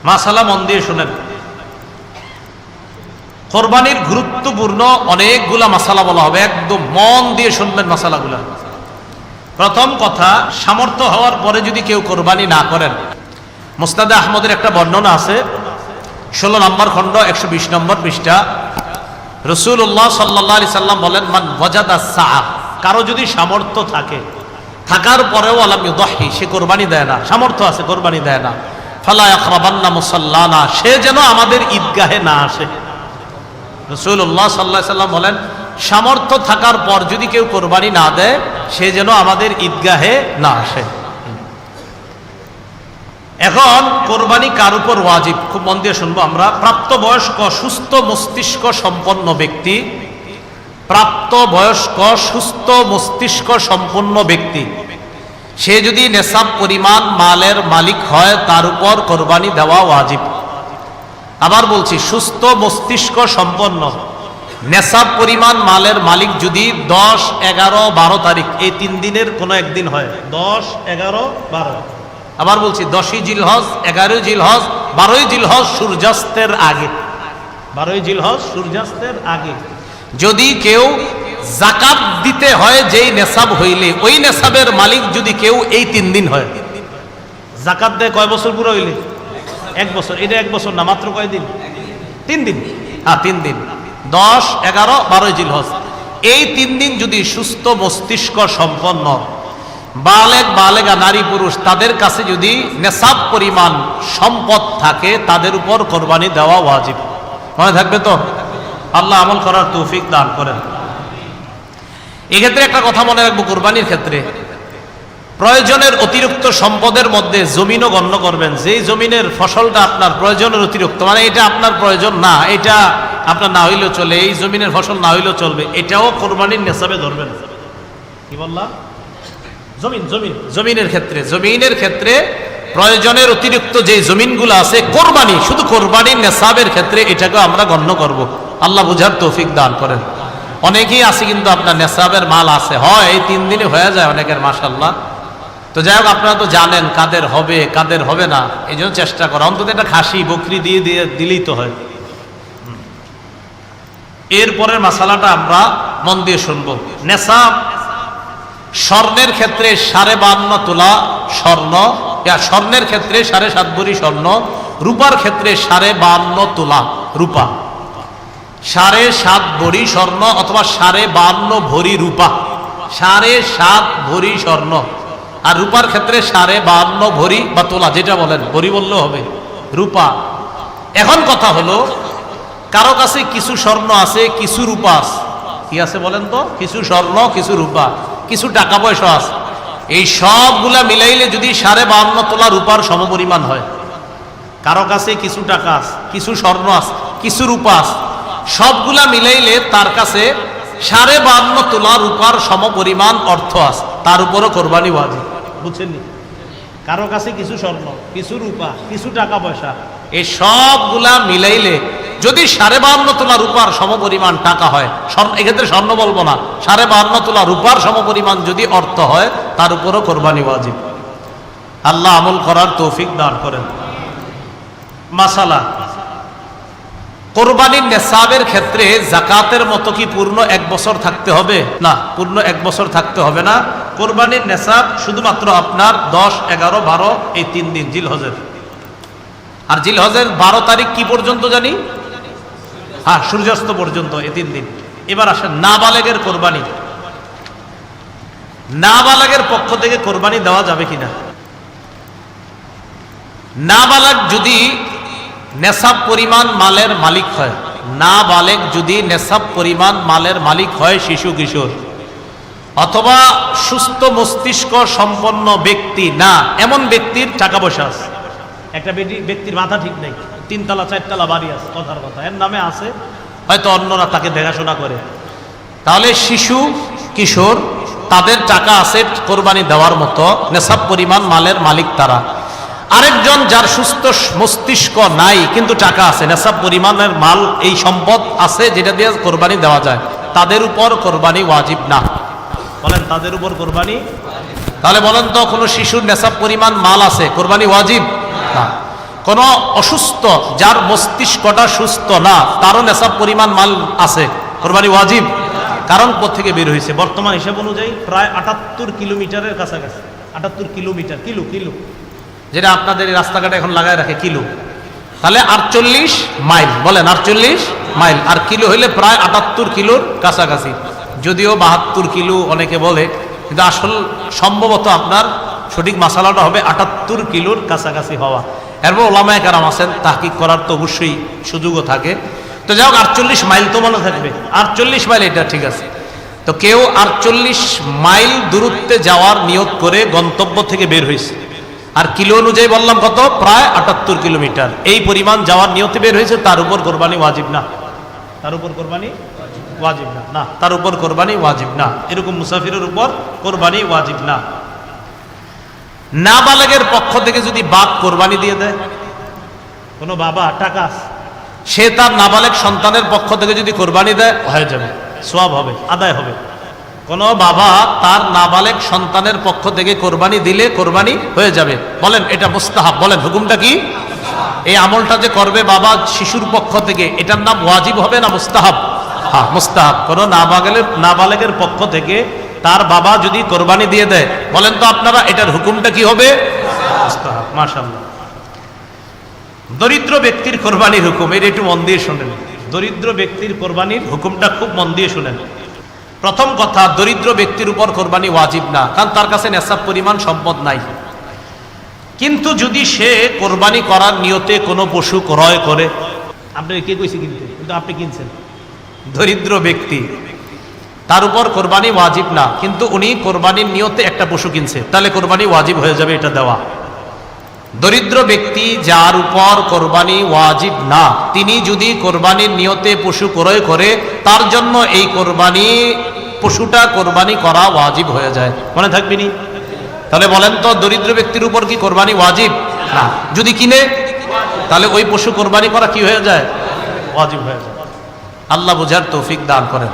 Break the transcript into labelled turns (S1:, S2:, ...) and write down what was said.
S1: মাসালা মন দিয়ে শুনেন। কোরবানির গুরুত্বপূর্ণ অনেকগুলা মাসালা বলা হবে, একদম মন দিয়ে শুনবেন মাসালাগুলা। প্রথম কথা, সামর্থ্য হওয়ার পরে যদি কেউ কোরবানি না করেন, মুসনাদে আহমদের একটা বর্ণনা আছে, 16 নম্বর খণ্ড 120 নম্বর পৃষ্ঠা। রাসূলুল্লাহ সাল্লাল্লাহু আলাইহি সাল্লাম বলেন, মান ওয়াজাদা সাআ, কারো যদি সামর্থ্য থাকে, থাকার পরেও আলাম ইউদাহি, সে কোরবানি দেয় না, সামর্থ্য আছে কোরবানি দেয় না, ফালা ইয়াকরাবান্না মুসাল্লানা, সে যেন আমাদের ঈদগাহে না আসে। রাসূলুল্লাহ সাল্লাল্লাহু আলাইহি সাল্লাম বলেন, সামর্থ্য থাকার পর যদি কেউ কোরবানি না দেয়, সে যেন আমাদের ঈদগাহে না আসে। এখন কোরবানি কার উপর ওয়াজিব, খুব মন দিয়ে শুনবো আমরা। প্রাপ্তবয়স্ক সুস্থ মস্তিষ্ক সম্পন্ন ব্যক্তি, প্রাপ্তবয়স্ক সুস্থ মস্তিষ্ক সম্পন্ন ব্যক্তি, সে যদি নেসাব পরিমাণ মালের মালিক হয়, তার উপর কোরবানি দেওয়া ওয়াজিব। আবার বলছি, সুস্থ মস্তিষ্ক সম্পন্ন নেসাব পরিমাণ মালের মালিক যদি 10, 11, 12 তারিখ এই 3 দিনের কোনো একদিন হয়, 10, 11, 12, আবার বলছি 10ই জিলহজ, 11ই জিলহজ, 12ই জিলহজ সূর্যাস্তের আগে, 12ই জিলহজ সূর্যাস্তের আগে যদি কেউ যাকাত দিতে হয়, যেই নেসাব হইলে ওই নেসাবের মালিক যদি কেউ এই 3 দিন হয়, যাকাত দেয় কয় বছর পুরো হইলে? 1 বছর। এটা 1 বছর না, মাত্র কয় দিন? 3 দিন। হ্যাঁ, 3 দিন, 10, 11, 12 জিলহজ, এই 3 দিন যদি সুস্থ মস্তিষ্ক সম্পন্ন বালেগ বালেগা নারী পুরুষ তাদের কাছে যদি নেসাব পরিমাণ সম্পদ থাকে, তাদের উপর কোরবানি দেওয়া ওয়াজিব। মনে থাকবে তো? আল্লাহ আমল করার তৌফিক দান করেন। এক্ষেত্রে একটা কথা মনে রাখবো, কোরবানির ক্ষেত্রে প্রয়োজনের অতিরিক্ত সম্পদের মধ্যে জমিনও গণ্য করবেন। যেই জমিনের ফসলটা আপনার প্রয়োজনের অতিরিক্ত, মানে এটা আপনার প্রয়োজন না, এটা আপনার না হইলেও চলে, এই জমিনের ফসল না হইলেও চলবে, এটাও কোরবানির নেসাবে ধরবেন। কি বললাম? জমিনের ক্ষেত্রে প্রয়োজনের অতিরিক্ত যে জমিনগুলো আছে, কোরবানি, শুধু কোরবানির নেসাবের ক্ষেত্রে এটাকে আমরা গণ্য করব। আল্লাহ বুঝার তৌফিক দান করেন। অনেকেই আছে কিন্তু আপনার নেসাবের মাল আছে, হয় এই 3 দিনে হয়ে যায় অনেকের, মাশাআল্লাহ। তো যাই হোক, আপনারা তো জানেন কাদের হবে কাদের হবে না, এই জন্য চেষ্টা করা, অন্তত একটা খাসি বকরি দিলেই তো হয়। এরপরের মাসালাটা আমরা মন দিয়ে শুনবো। নেসাব স্বর্ণের ক্ষেত্রে 52.5 তোলা স্বর্ণ, স্বর্ণের ক্ষেত্রে 7.5 ভরি স্বর্ণ, রূপার ক্ষেত্রে 52.5 তোলা রূপা, 7.5 ভরি স্বর্ণ অথবা 52.5 ভরি রূপা, 7.5 ভরি স্বর্ণ, আর রূপার ক্ষেত্রে 52.5 ভরি বা তোলা, যেটা বলেন, ভরি বললেও হবে, রূপা। এখন কথা হলো, কারো কাছে কিছু স্বর্ণ আছে, কিছু রূপা আছে। কি আছে বলেন তো? কিছু স্বর্ণ, কিছু রূপা, কিছু টাকা পয়সা আছে। এই সবগুলা মিলাইলে যদি 52.5 তোলা রূপার সমপরিমাণ হয়, কারো কাছে কিছু টাকা আছে, কিছু স্বর্ণ আছে, কিছু রূপা আছে, সবগুলা মিলাইলে তার কাছে 52.5 তোলা রূপার সমপরিমাণ অর্থ আছে, তার উপরও কোরবানি ওয়াজিব। বুঝছেন? কারো কাছে কিছু স্বর্ণ, কিছু রূপা, কিছু টাকা পয়সা, এই সবগুলা মিলাইলে যদি 52.5 তোলা রূপার সমপরিমাণ টাকা হয়, এক্ষেত্রে স্বর্ণ বলবো না, 52.5 তোলা রূপার সমপরিমাণ যদি অর্থ হয়, তার উপরও কোরবানি ওয়াজিব। আল্লাহ আমল করার তৌফিক দান করেন। মাসালা, কোরবানির নেসাবের ক্ষেত্রে যাকাতের মতো কি পূর্ণ 1 বছর থাকতে হবে? না, পূর্ণ 1 বছর থাকতে হবে না। কোরবানির নেসাব শুধুমাত্র আপনার 10, 11, 12 এই 3 দিন জিলহজের। আর জিলহজের 12 তারিখ কি পর্যন্ত জানি? হ্যাঁ, সূর্যাস্ত পর্যন্ত, এই 3 দিন। এবার আসেন নাবালেগের কোরবানি। নাবালেগের পক্ষ থেকে কোরবানি দেওয়া যাবে কিনা? নাবালেগ যদি নেসাব পরিমাণ মালের মালিক হয়, নাবালেগ যদি নেসাব পরিমাণ মালের মালিক হয়, শিশু কিশোর অথবা সুস্থ মস্তিষ্ক সম্পন্ন ব্যক্তি না, এমন ব্যক্তির টাকা পয়সা আছে। একটা ব্যক্তির মাথা ঠিক নেই, 3 তলা 4 তলা বাড়ি আছে, কথার কথা, এর নামে আছে, হয়তো অন্যরা তাকে দেখাশোনা করে, তাহলে শিশু কিশোর তাদের টাকা আছে কোরবানি দেওয়ার মতো, নেসাব পরিমাণ মালের মালিক তারা। আরেকজন যার সুস্থ মস্তিষ্ক নাই কিন্তু টাকা আছে, নেসাব পরিমাণের মাল, এই সম্পদ আছে যেটা দিয়ে কোরবানি দেওয়া যায়, তাদের উপর কোরবানি ওয়াজিব না। বলেন, তাদের উপর কোরবানি? তাহলে বলেন তো, কোনো শিশুর নেসাব পরিমাণ মাল আছে, কোরবানি ওয়াজিব না। কোন অসুস্থ, যার মস্তিষ্কটা সুস্থ না, তারও নেশাব পরিমাণ মাল আছে, কোরবানি ওয়াজিব। কারণ কোত্থেকে বের হয়েছে? বর্তমান হিসাব অনুযায়ী প্রায় 78 কিলোমিটারের কাছাকাছি। 78 কিলোমিটার, কিলো, যেটা আপনাদের এই রাস্তাঘাটে এখন লাগায় রাখে কিলো। তাহলে 48 মাইল, বলেন 48 মাইল, আর কিলো হইলে প্রায় 78 কিলোর কাছাকাছি। যদিও 72 কিলো অনেকে বলে, কিন্তু আসল সম্ভবত আপনার সঠিক মাসালাটা হবে 78 কিলোর কাছাকাছি হওয়া। এরপর ওলামায়ে কেরাম আছেন, তাহকিক করার তো অবশ্যই সুযোগও থাকে। তো যাই হোক, 48 মাইল তো মনে থাকবে, 48 মাইল, এটা ঠিক আছে। তো কেউ 48 মাইল দূরত্বে যাওয়ার নিয়ত করে গন্তব্য থেকে বের হয়েছে, আর কিলো অনুযায়ী বললাম কত, প্রায় 78 কিলোমিটার। এই পরিমাণ যাওয়ার নিয়তে বের হয়েছে, তার উপর কোরবানি ওয়াজিব না, তার উপর কোরবানি ওয়াজিব না, না তার উপর কোরবানি ওয়াজিব না। এরকম মুসাফিরের উপর কোরবানি ওয়াজিব না। নাবালেগের পক্ষ থেকে যদি বাপ কোরবানি দিয়ে দেয়, কোনো বাবা টাকা সে তার নাবালেগ সন্তানের পক্ষ থেকে যদি কোরবানি দেয়, হয়ে যাবে, সওয়াব হবে, আদায় হবে। কোন বাবা তার নাবালেগ সন্তানের পক্ষ থেকে কোরবানি দিলে কোরবানি হয়ে যাবে। বলেন এটা মুস্তাহাব, বলেন হুকুমটা কি? এই আমলটা যে করবে বাবা শিশুর পক্ষ থেকে, এটার নাম ওয়াজিব হবে না মুস্তাহাব? হ্যাঁ, মুস্তাহাব। কোন নাবালেগের পক্ষ থেকে তার বাবা যদি কোরবানি দিয়ে দেয়, বলেন তো আপনারা এটার হুকুমটা কি হবে? মুস্তাহাব। মাশাআল্লাহ। দরিদ্র ব্যক্তির কোরবানির হুকুম, এটা একটু মন দিয়ে শুনেন। দরিদ্র ব্যক্তির কোরবানির হুকুমটা খুব মন দিয়ে শুনেন। প্রথম কথা, দরিদ্র ব্যক্তির উপর কোরবানি ওয়াজিব না, কারণ তার কাছে নেশাব পরিমাণ সম্পদ নাই। কিন্তু যদি সে কোরবানি করার নিয়তে কোনো পশু ক্রয় করে, আপনি কে কইছে কিনতে, কিন্তু আপনি কিনছেন, দরিদ্র ব্যক্তি, তার উপর কোরবানি ওয়াজিব না, কিন্তু উনি কোরবানির নিয়তে একটা পশু কিনছে, তাহলে কোরবানি ওয়াজিব হয়ে যাবে এটা দেওয়া। দরিদ্র ব্যক্তি যার উপর কোরবানি ওয়াজিব না, তিনি যদি কোরবানির নিয়তে পশু ক্রয় করে, তার জন্য এই কোরবানি পশুটা কোরবানি করা ওয়াজিব হয়ে যায়। মনে থাকবেনি? তাহলে বলেন তো, দরিদ্র ব্যক্তির উপর কি কোরবানি ওয়াজিব না? যদি কিনে, তাহলে ওই পশু কোরবানি করা কি হয়ে যায়? ওয়াজিব হয়ে যায়। আল্লাহ বুঝার তৌফিক দান করেন।